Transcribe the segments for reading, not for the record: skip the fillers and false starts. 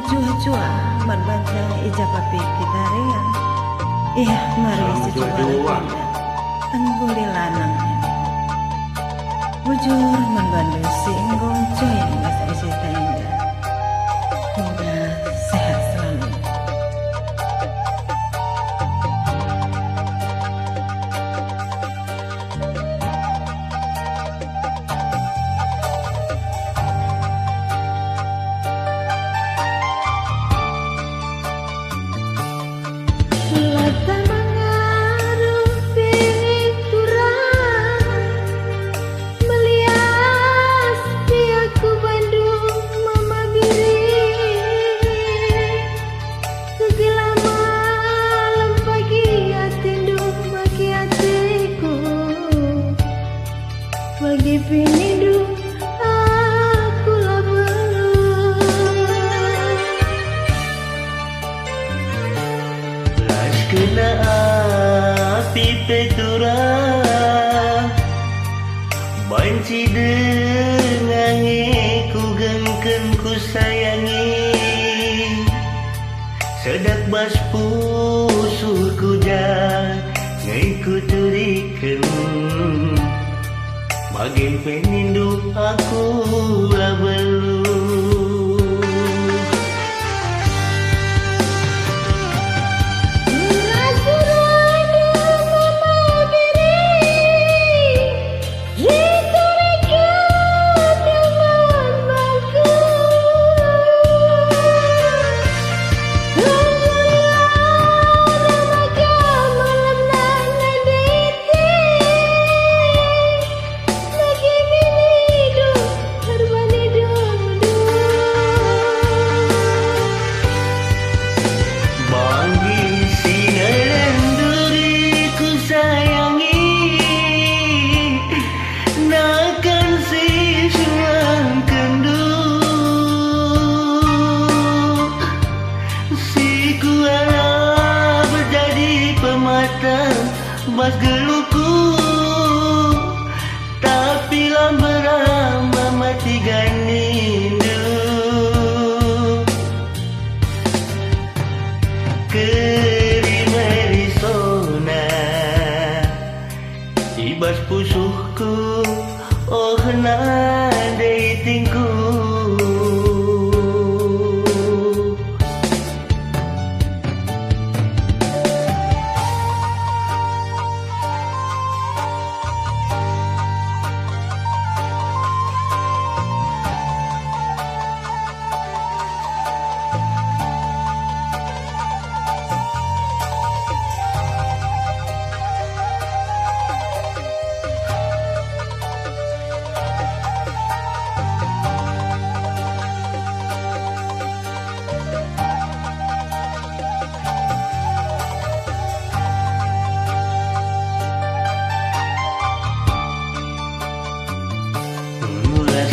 Cua-cua berbangsa ijapapi kita rea. Iya, mari secoba angguli lanangnya. Bujur membantu singgong coy masa isi tenda. Semoga sehat selalu. Bagi pinindu aku lah belum las kena api petura banci dengangi ku gengken ku sayangi sedak bas pusuh ku jangai ku turiken bagi penindu aku lah belum. Bas geluku tapi lamberama mati ganindu keri sona ibas pusuhku oh nadai tingku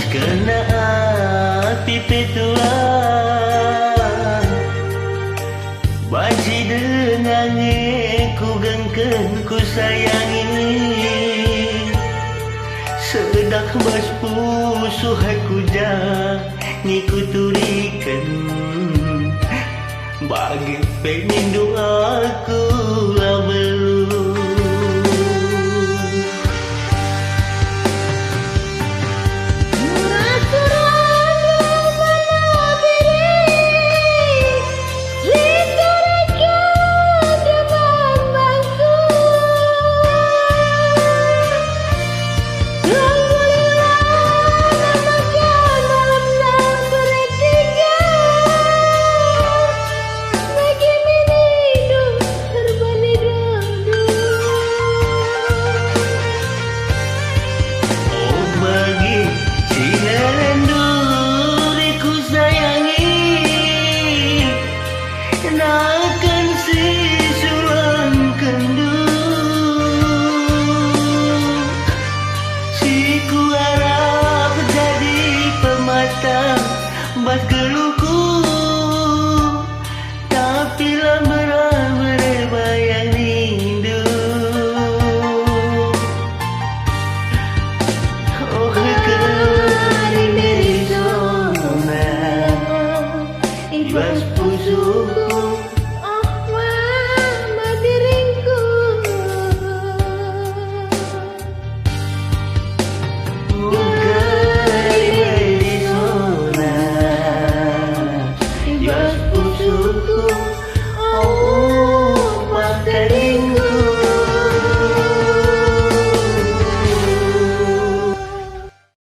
kena api petua banci dengangi ku gengken ku sayangi sedak bas pusuh aku jangi ku turiken bagi penindu aku lah